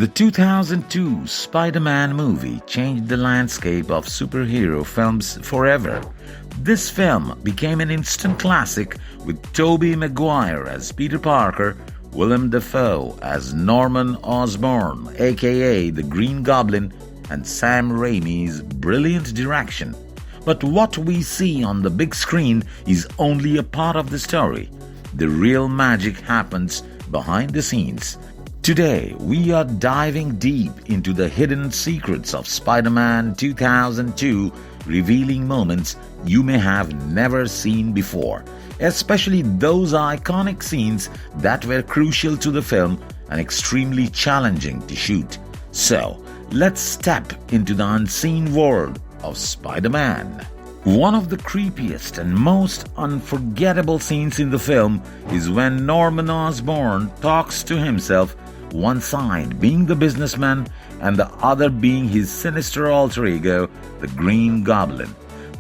The 2002 Spider-Man movie changed the landscape of superhero films forever. This film became an instant classic with Tobey Maguire as Peter Parker, Willem Dafoe as Norman Osborn, aka the Green Goblin, and Sam Raimi's brilliant direction. But what we see on the big screen is only a part of the story. The real magic happens behind the scenes. Today, we are diving deep into the hidden secrets of Spider-Man 2002, revealing moments you may have never seen before, especially those iconic scenes that were crucial to the film and extremely challenging to shoot. So, let's step into the unseen world of Spider-Man. One of the creepiest and most unforgettable scenes in the film is when Norman Osborn talks to himself, one side being the businessman and the other being his sinister alter ego, the Green Goblin.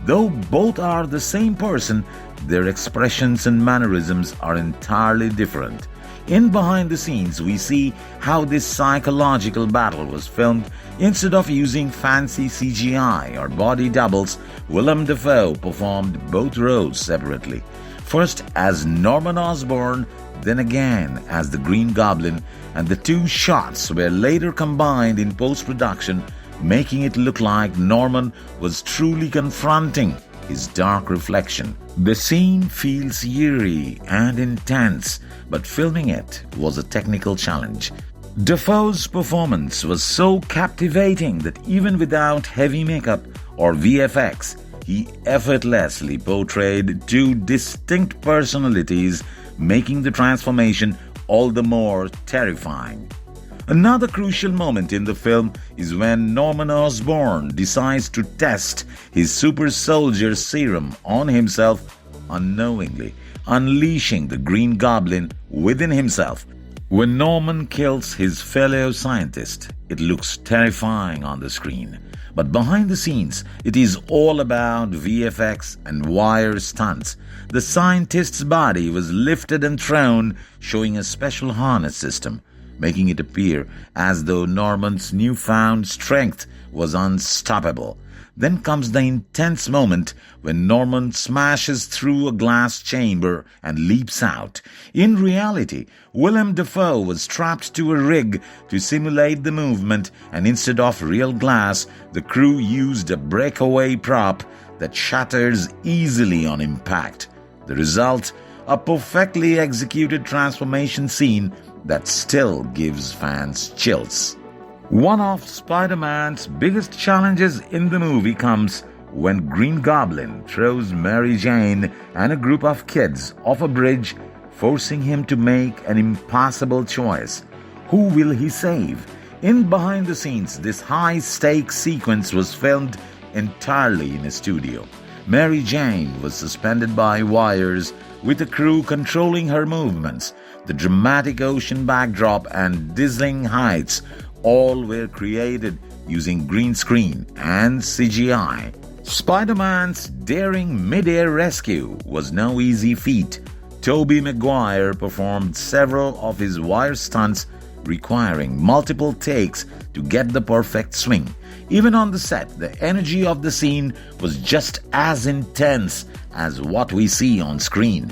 Though both are the same person, their expressions and mannerisms are entirely different. In behind the scenes, we see how this psychological battle was filmed. Instead of using fancy CGI or body doubles, Willem Dafoe performed both roles separately. First as Norman Osborn, then again as the Green Goblin, and the two shots were later combined in post-production, making it look like Norman was truly confronting his dark reflection. The scene feels eerie and intense, but filming it was a technical challenge. Dafoe's performance was so captivating that even without heavy makeup or VFX, he effortlessly portrayed two distinct personalities, making the transformation all the more terrifying. Another crucial moment in the film is when Norman Osborn decides to test his super soldier serum on himself unknowingly, unleashing the Green Goblin within himself. When Norman kills his fellow scientist, it looks terrifying on the screen. But behind the scenes, it is all about VFX and wire stunts. The scientist's body was lifted and thrown, showing a special harness system, making it appear as though Norman's newfound strength was unstoppable. Then comes the intense moment when Norman smashes through a glass chamber and leaps out. In reality, Willem Dafoe was strapped to a rig to simulate the movement, and instead of real glass, the crew used a breakaway prop that shatters easily on impact. The result, a perfectly executed transformation scene that still gives fans chills. One of Spider-Man's biggest challenges in the movie comes when Green Goblin throws Mary Jane and a group of kids off a bridge, forcing him to make an impossible choice. Who will he save? In behind the scenes, this high-stakes sequence was filmed entirely in a studio. Mary Jane was suspended by wires, with a crew controlling her movements. The dramatic ocean backdrop and dizzying heights all were created using green screen and CGI. Spider-Man's daring mid-air rescue was no easy feat. Tobey Maguire performed several of his wire stunts, requiring multiple takes to get the perfect swing. Even on the set, the energy of the scene was just as intense as what we see on screen.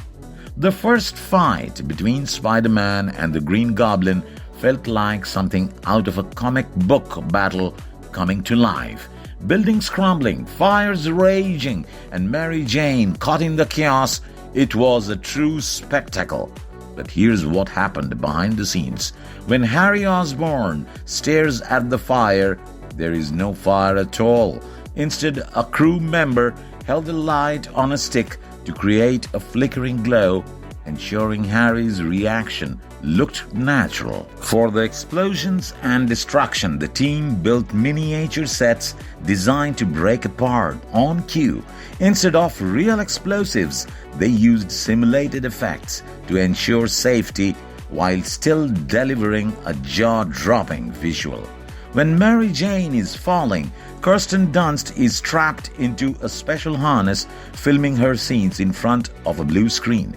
The first fight between Spider-Man and the Green Goblin felt like something out of a comic book battle coming to life. Buildings crumbling, fires raging, and Mary Jane caught in the chaos. It was a true spectacle. But here's what happened behind the scenes. When Harry Osborn stares at the fire, there is no fire at all. Instead, a crew member held a light on a stick to create a flickering glow, ensuring Harry's reaction looked natural. For the explosions and destruction, the team built miniature sets designed to break apart on cue. Instead of real explosives, they used simulated effects to ensure safety while still delivering a jaw-dropping visual. When Mary Jane is falling, Kirsten Dunst is trapped into a special harness, filming her scenes in front of a blue screen.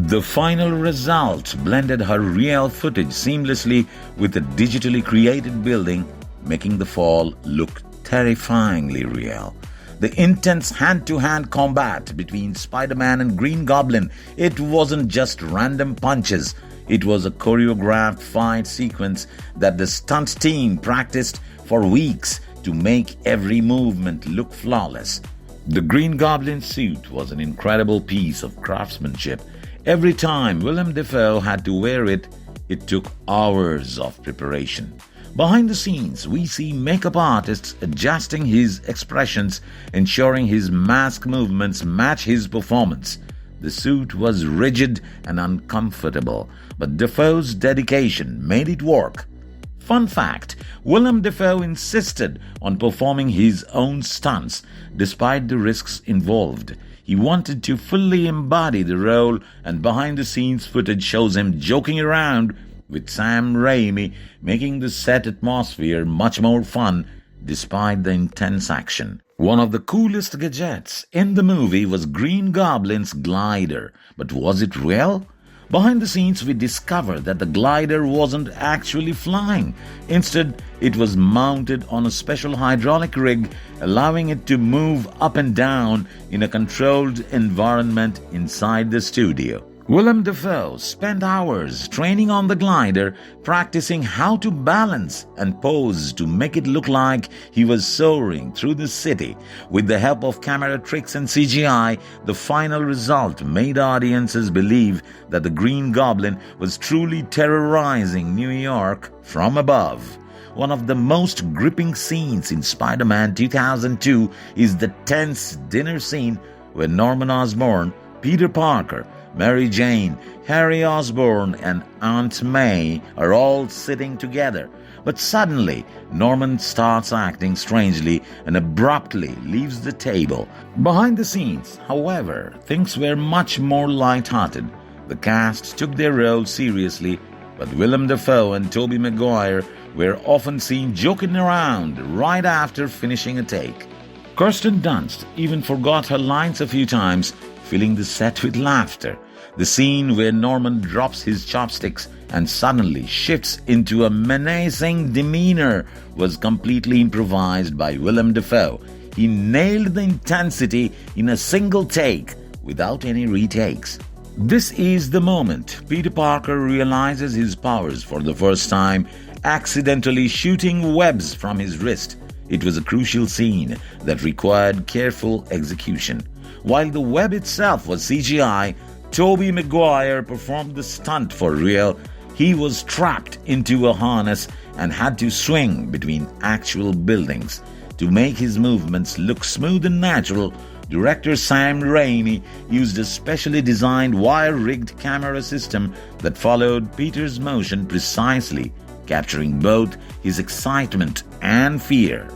The final result blended her real footage seamlessly with a digitally created building, making the fall look terrifyingly real. The intense hand-to-hand combat between Spider-Man and Green Goblin, it wasn't just random punches. It was a choreographed fight sequence that the stunt team practiced for weeks to make every movement look flawless. The Green Goblin suit was an incredible piece of craftsmanship. Every time Willem Dafoe had to wear it, it took hours of preparation. Behind the scenes, we see makeup artists adjusting his expressions, ensuring his mask movements match his performance. The suit was rigid and uncomfortable, but Dafoe's dedication made it work. Fun fact, Willem Dafoe insisted on performing his own stunts despite the risks involved. He wanted to fully embody the role, and behind-the-scenes footage shows him joking around with Sam Raimi, making the set atmosphere much more fun despite the intense action. One of the coolest gadgets in the movie was Green Goblin's glider. But was it real? Behind the scenes, we discovered that the glider wasn't actually flying. Instead, it was mounted on a special hydraulic rig, allowing it to move up and down in a controlled environment inside the studio. Willem Dafoe spent hours training on the glider, practicing how to balance and pose to make it look like he was soaring through the city. With the help of camera tricks and CGI, the final result made audiences believe that the Green Goblin was truly terrorizing New York from above. One of the most gripping scenes in Spider-Man 2002 is the tense dinner scene where Norman Osborn, Peter Parker, Mary Jane, Harry Osborn, and Aunt May are all sitting together. But suddenly, Norman starts acting strangely and abruptly leaves the table. Behind the scenes, however, things were much more light-hearted. The cast took their role seriously, but Willem Dafoe and Tobey Maguire were often seen joking around right after finishing a take. Kirsten Dunst even forgot her lines a few times, filling the set with laughter. The scene where Norman drops his chopsticks and suddenly shifts into a menacing demeanor was completely improvised by Willem Dafoe. He nailed the intensity in a single take without any retakes. This is the moment Peter Parker realizes his powers for the first time, accidentally shooting webs from his wrist. It was a crucial scene that required careful execution. While the web itself was CGI, Tobey Maguire performed the stunt for real. He was trapped into a harness and had to swing between actual buildings. To make his movements look smooth and natural, director Sam Raimi used a specially designed wire-rigged camera system that followed Peter's motion precisely, capturing both his excitement and fear.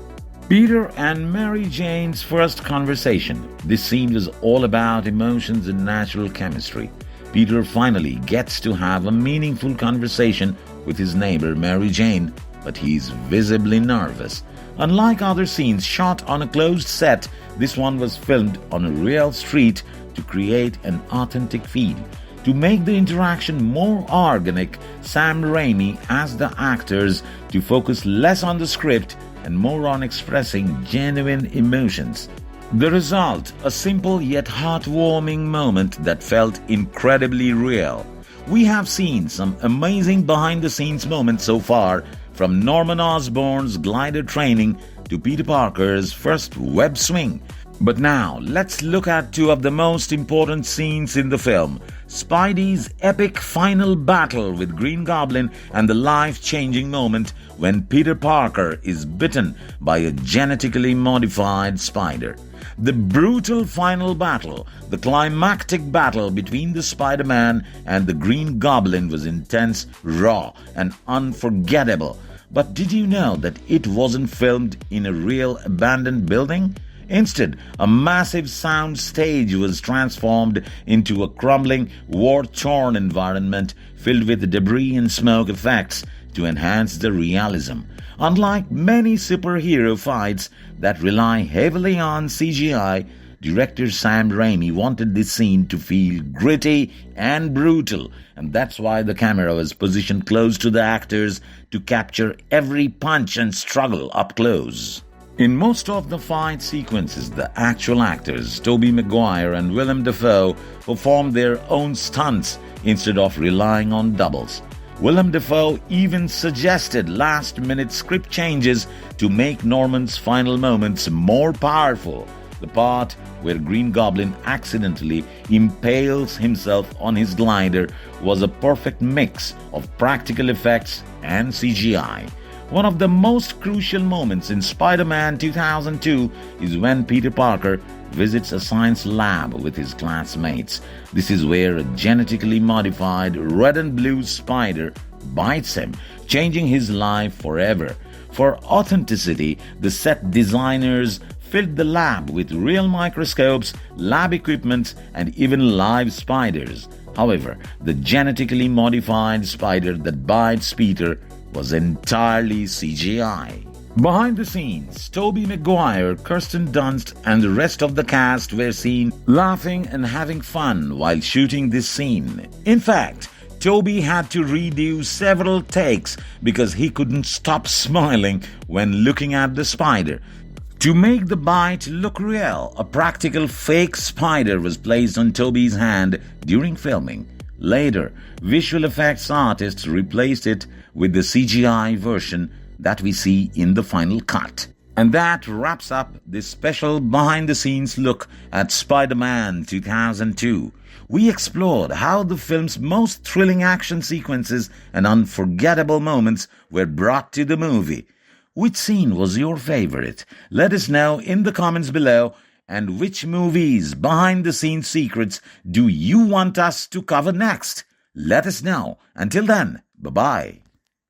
Peter and Mary Jane's first conversation. This scene was all about emotions and natural chemistry. Peter finally gets to have a meaningful conversation with his neighbor Mary Jane, but he's visibly nervous. Unlike other scenes shot on a closed set, this one was filmed on a real street to create an authentic feel. To make the interaction more organic, Sam Raimi asked the actors to focus less on the script and more on expressing genuine emotions. The result, a simple yet heartwarming moment that felt incredibly real. We have seen some amazing behind-the-scenes moments so far, from Norman Osborn's glider training to Peter Parker's first web swing. But now, let's look at two of the most important scenes in the film: Spidey's epic final battle with Green Goblin and the life-changing moment when Peter Parker is bitten by a genetically modified spider. The brutal final battle, the climactic battle between the Spider-Man and the Green Goblin was intense, raw, and unforgettable. But did you know that it wasn't filmed in a real abandoned building? Instead, a massive sound stage was transformed into a crumbling, war-torn environment filled with debris and smoke effects to enhance the realism. Unlike many superhero fights that rely heavily on CGI, Director Sam Raimi wanted this scene to feel gritty and brutal, and that's why the camera was positioned close to the actors to capture every punch and struggle up close. In most of the fight sequences, the actual actors, Tobey Maguire and Willem Dafoe, performed their own stunts instead of relying on doubles. Willem Dafoe even suggested last-minute script changes to make Norman's final moments more powerful. The part where Green Goblin accidentally impales himself on his glider was a perfect mix of practical effects and CGI. One of the most crucial moments in Spider-Man 2002 is when Peter Parker visits a science lab with his classmates. This is where a genetically modified red and blue spider bites him, changing his life forever. For authenticity, the set designers filled the lab with real microscopes, lab equipment, and even live spiders. However, the genetically modified spider that bites Peter was entirely CGI. Behind the scenes, Tobey Maguire, Kirsten Dunst, and the rest of the cast were seen laughing and having fun while shooting this scene. In fact, Tobey had to redo several takes because he couldn't stop smiling when looking at the spider. To make the bite look real, a practical fake spider was placed on Tobey's hand during filming. Later, visual effects artists replaced it with the CGI version that we see in the final cut. And that wraps up this special behind-the-scenes look at Spider-Man 2002. We explored how the film's most thrilling action sequences and unforgettable moments were brought to the movie. Which scene was your favorite? Let us know in the comments below. And which movies' behind-the-scenes secrets do you want us to cover next? Let us know. Until then, bye-bye.